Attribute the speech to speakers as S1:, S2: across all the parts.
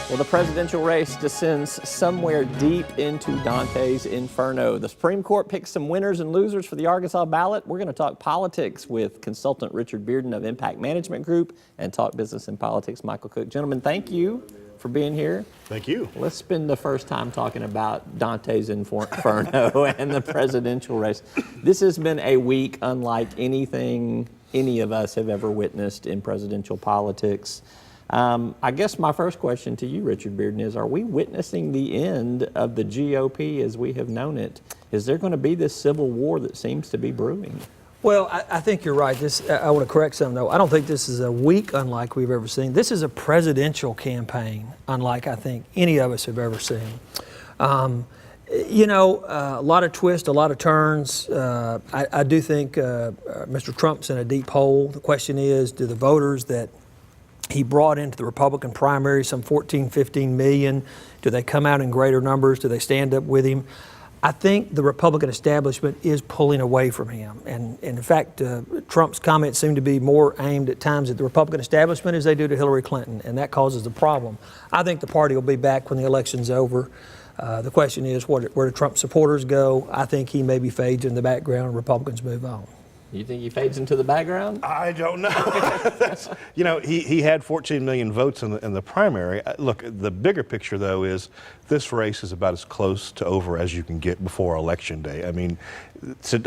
S1: Well, the presidential race descends somewhere deep into Dante's inferno. The Supreme Court picks some winners and losers for the Arkansas ballot. We're going to talk politics with consultant Richard Bearden of Impact Management Group and talk business and politics Michael Cook. Gentlemen, thank you for being here.
S2: Thank you.
S1: Let's spend the first time talking about Dante's inferno and the presidential race. This has been a week unlike anything any of us have ever witnessed in presidential politics. I guess my first question to you, Richard Bearden, is: are we witnessing the end of the GOP as we have known it? Is there going to be this civil war that seems to be brewing?
S3: Well, I think you're right. I want to correct something, though. I don't think this is a week unlike we've ever seen. This is a presidential campaign unlike I think any of us have ever seen. A lot of twists, a lot of turns. I do think Mr. Trump's in a deep hole. The question is, do the voters that he brought into the Republican primary, some 14, 15 million, do they come out in greater numbers? Do they stand up with him? I think the Republican establishment is pulling away from him. And in fact, Trump's comments seem to be more aimed at times at the Republican establishment as they do to Hillary Clinton, and that causes a problem. I think the party will be back when the election's over. The question is, where do Trump supporters go? I think he maybe fades in the background and Republicans move on.
S1: You think he fades into the background?
S2: I don't know. He had 14 million votes in the primary. Look, the bigger picture, though, is this race is about as close to over as you can get before Election Day. I mean,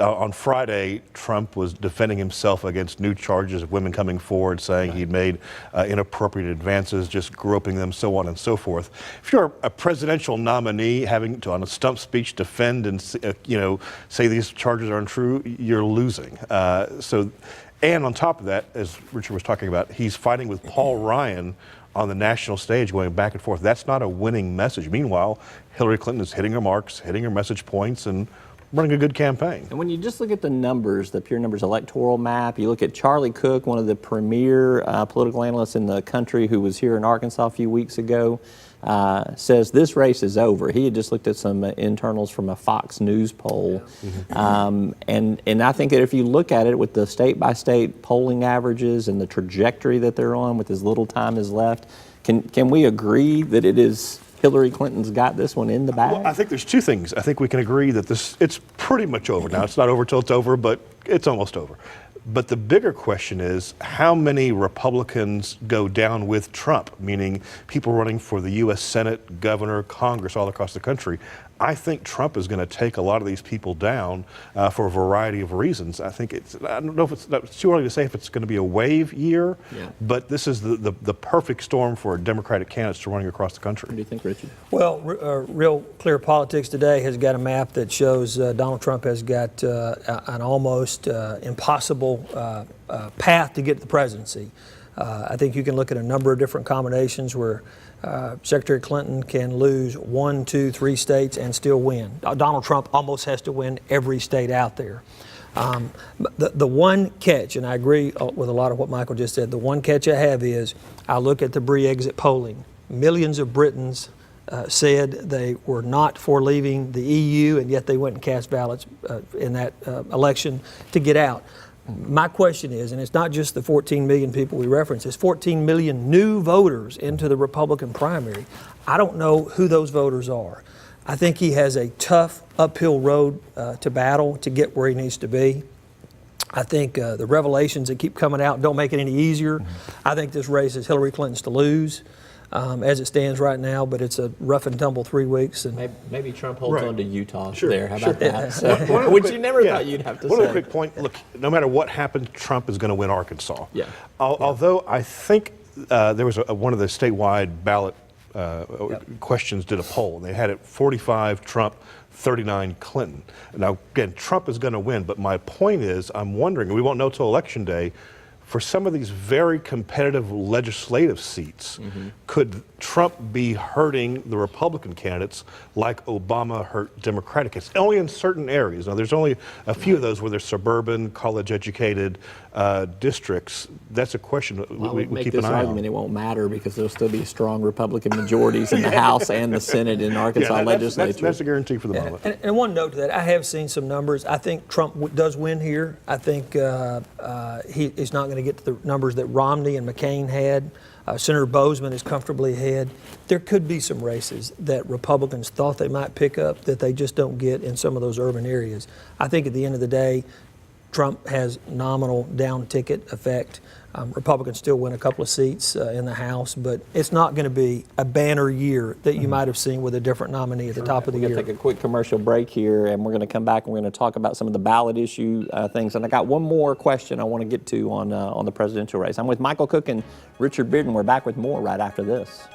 S2: on Friday, Trump was defending himself against new charges of women coming forward, saying he'd made inappropriate advances, just groping them, so on and so forth. If you're a presidential nominee having to, on a stump speech, defend and say these charges are untrue, you're losing. And on top of that, as Richard was talking about, he's fighting with Paul Ryan on the national stage, going back and forth. That's not a winning message. Meanwhile, Hillary Clinton is hitting her marks, hitting her message points, and running a good campaign.
S1: And when you just look at the numbers, the pure numbers electoral map, you look at Charlie Cook, one of the premier political analysts in the country who was here in Arkansas a few weeks ago, says this race is over. He had just looked at some internals from a Fox News poll. And I think that if you look at it with the state-by-state polling averages and the trajectory that they're on with as little time as left, can we agree that it is Hillary Clinton's got this one in the bag?
S2: Well, I think there's two things. I think we can agree that it's pretty much over now. It's not over till it's over, but it's almost over. But the bigger question is, how many Republicans go down with Trump, meaning people running for the U.S. Senate, governor, Congress, all across the country? I think Trump is going to take a lot of these people down for a variety of reasons. I don't know if it's too early to say if it's going to be a wave year, but this is the perfect storm for Democratic candidates to running across the country.
S1: What do you think, Richard?
S3: Well, Real Clear Politics today has got a map that shows Donald Trump has got an almost impossible path to get to the presidency. I think you can look at a number of different combinations where Secretary Clinton can lose 1, 2, 3 states and still win. Donald Trump almost has to win every state out there. The one catch, and I agree with a lot of what Michael just said, the one catch I have is I look at the Brexit polling. Millions of Britons said they were not for leaving the EU, and yet they went and cast ballots in that election to get out. My question is, and it's not just the 14 million people we reference, it's 14 million new voters into the Republican primary. I don't know who those voters are. I think he has a tough uphill road to battle to get where he needs to be. I think the revelations that keep coming out don't make it any easier. I think this race is Hillary Clinton's to lose. As it stands right now, but it's a rough and tumble 3 weeks. And
S1: maybe Trump holds on to Utah there. How
S2: Sure.
S1: about that? So, which you never thought you'd have to say.
S2: One other quick point. Look, no matter what happens, Trump is going to win Arkansas.
S1: Yeah.
S2: Although I think there was one of the statewide ballot questions did a poll. They had it 45 Trump, 39 Clinton. Now, again, Trump is going to win, but my point is, I'm wondering, and we won't know till Election Day, for some of these very competitive legislative seats, could Trump be hurting the Republican candidates like Obama hurt Democratic candidates? Only in certain areas. Now, there's only a few of those where they're suburban, college-educated districts. That's a question we keep an eye on.
S1: Argument, it won't matter because there'll still be strong Republican majorities in the House and the Senate in Arkansas legislature.
S2: That's a guarantee for the moment.
S3: And one note to that, I have seen some numbers. I think Trump does win here. I think he's not going going to get to the numbers that Romney and McCain had. Senator Bozeman is comfortably ahead. There could be some races that Republicans thought they might pick up that they just don't get in some of those urban areas. I think at the end of the day, Trump has nominal down ticket effect. Republicans still win a couple of seats in the House, but it's not going to be a banner year that you might have seen with a different nominee at the top of the year.
S1: We're going to take a quick commercial break here, and we're going to come back and we're going to talk about some of the ballot issue things. And I got one more question I want to get to on the presidential race. I'm with Michael Cook and Richard Bearden. We're back with more right after this.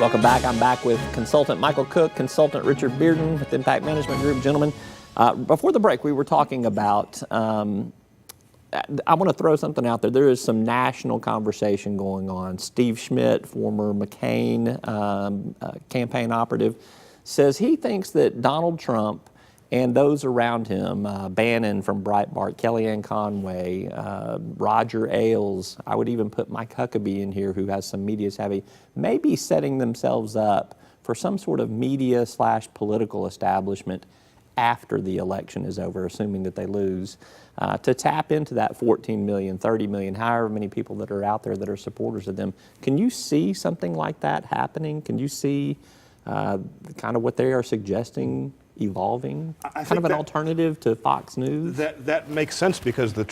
S1: Welcome back. I'm back with consultant Michael Cook, consultant Richard Bearden with Impact Management Group. Gentlemen, before the break, we were talking about, I want to throw something out there. There is some national conversation going on. Steve Schmidt, former McCain campaign operative, says he thinks that Donald Trump and those around him, Bannon from Breitbart, Kellyanne Conway, Roger Ailes, I would even put Mike Huckabee in here, who has some media savvy, may be setting themselves up for some sort of media/political establishment after the election is over, assuming that they lose, to tap into that 14 million, 30 million, however many people that are out there that are supporters of them. Can you see something like that happening? Can you see kind of what they are suggesting evolving, kind of an alternative to Fox News?
S2: That makes sense because the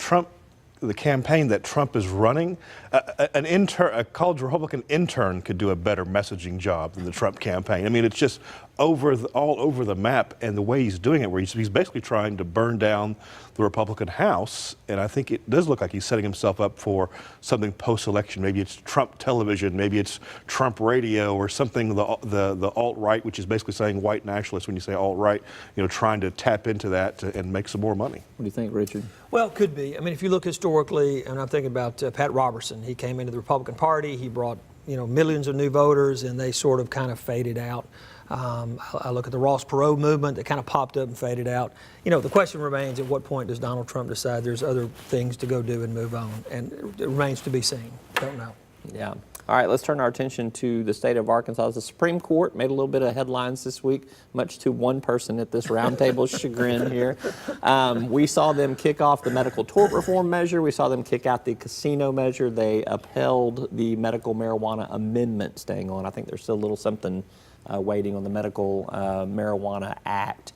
S2: campaign that Trump is running, a college Republican intern could do a better messaging job than the Trump campaign. I mean, it's just all over the map, and the way he's doing it, where he's basically trying to burn down the Republican House, and I think it does look like he's setting himself up for something post-election. Maybe it's Trump television, maybe it's Trump radio, or something, the alt-right, which is basically saying white nationalists when you say alt-right, trying to tap into that and make some more money.
S1: What do you think, Richard?
S3: Well, it could be. I mean, if you look historically, and I'm thinking about Pat Robertson, he came into the Republican Party, he brought millions of new voters, and they sort of kind of faded out. I look at the Ross Perot movement that kind of popped up and faded out. The question remains, at what point does Donald Trump decide there's other things to go do and move on? And it remains to be seen. Don't know.
S1: Yeah. All right, let's turn our attention to the state of Arkansas. The Supreme Court made a little bit of headlines this week, much to one person at this roundtable chagrin here. We saw them kick off the medical tort reform measure. We saw them kick out the casino measure. They upheld the medical marijuana amendment staying on. I think there's still a little something waiting on the Medical Marijuana Act.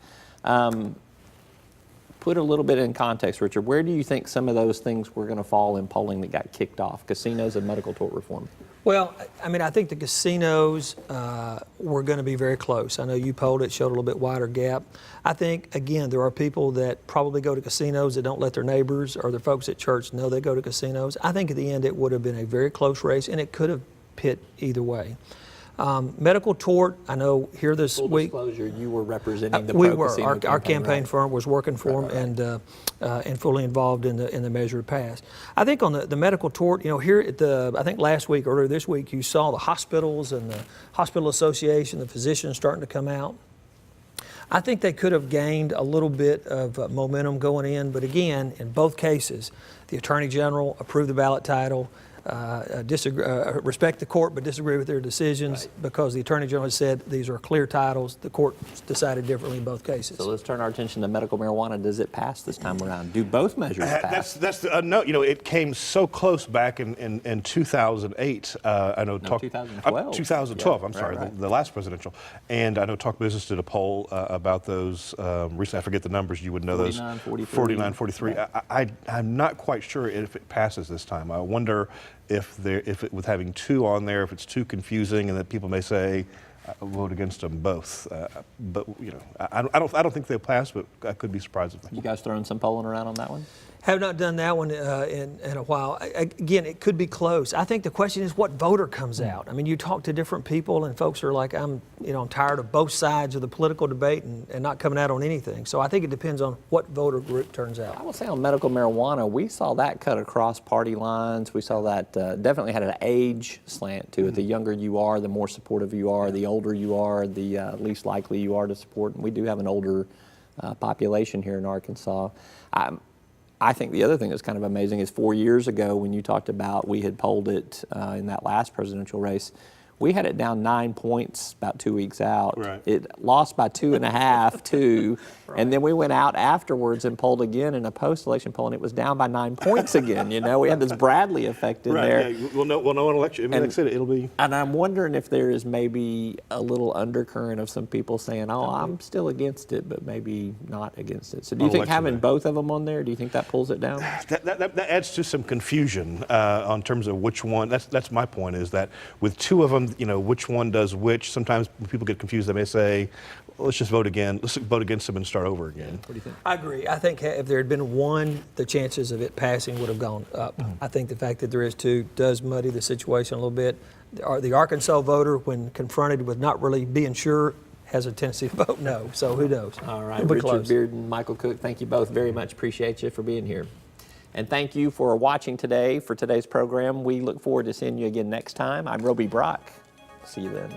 S1: Put a little bit in context, Richard. Where do you think some of those things were going to fall in polling that got kicked off, casinos and medical tort reform?
S3: Well, I mean, I think the casinos were going to be very close. I know you polled it, showed a little bit wider gap. I think, again, there are people that probably go to casinos that don't let their neighbors or their folks at church know they go to casinos. I think at the end it would have been a very close race, and it could have pit either way. Medical tort, I know here this week.
S1: Full disclosure, you were representing the
S3: we
S1: pro-casino
S3: were.
S1: campaign,
S3: Our campaign
S1: right?
S3: firm was working for them and fully involved in the measure passed. I think on the medical tort, here at I think last week, earlier this week, you saw the hospitals and the hospital association, the physicians starting to come out. I think they could have gained a little bit of momentum going in, but again, in both cases, the Attorney General approved the ballot title. Respect the court but disagree with their decisions, right, because the Attorney General has said these are clear titles. The court decided differently in both cases.
S1: So let's turn our attention to medical marijuana. Does it pass this time around? Do both measures pass?
S2: That's no. It came so close back in 2008. I know.
S1: 2012.
S2: 2012.
S1: Yeah,
S2: I'm sorry,
S1: right.
S2: The last presidential. And I know Talk Business did a poll about those recently. I forget the numbers. You would know
S1: 49,
S2: those.
S1: 43.
S2: 43.
S1: Right.
S2: I'm not quite sure if it passes this time. I wonder if with having two on there, if it's too confusing, and that people may say, vote against them both. But I don't think they'll pass, but I could be surprised if they.
S1: You guys throwing some polling around on that one?
S3: Have not done that one in a while. Again, it could be close. I think the question is what voter comes out. I mean, you talk to different people and folks are like, I'm tired of both sides of the political debate and not coming out on anything. So I think it depends on what voter group turns out.
S1: I will say on medical marijuana, we saw that cut across party lines. We saw that definitely had an age slant to it. The younger you are, the more supportive you are. The older you are, the least likely you are to support. And we do have an older population here in Arkansas. I think the other thing that's kind of amazing is 4 years ago when you talked about, we had polled it in that last presidential race, We had it down 9 points about 2 weeks out.
S2: Right.
S1: It lost by 2.5, 2, and then we went out afterwards and polled again in a post-election poll, and it was down by 9 points again. You know, we had this Bradley effect in there.
S2: Yeah, we'll know an election. I mean, like I said, it'll be.
S1: And I'm wondering if there is maybe a little undercurrent of some people saying, "Oh, I'm still against it," but maybe not against it. So, do you
S2: On
S1: think
S2: election
S1: having
S2: day.
S1: both of them on there? Do you think that pulls it down?
S2: That adds to some confusion on terms of which one. That's my point, is that with two of them, you know, which one does which. Sometimes when people get confused, they may say, well, let's just vote again. Let's vote against them and start over again.
S1: What do you think?
S3: I agree. I think if there had been one, the chances of it passing would have gone up. I think the fact that there is two does muddy the situation a little bit. The Arkansas voter, when confronted with not really being sure, has a tendency to vote no. So who knows?
S1: All right,
S3: It'll be
S1: Richard
S3: close.
S1: Bearden, Michael Cook, thank you both very much. Appreciate you for being here. And thank you for watching today for today's program. We look forward to seeing you again next time. I'm Roby Brock. See you then.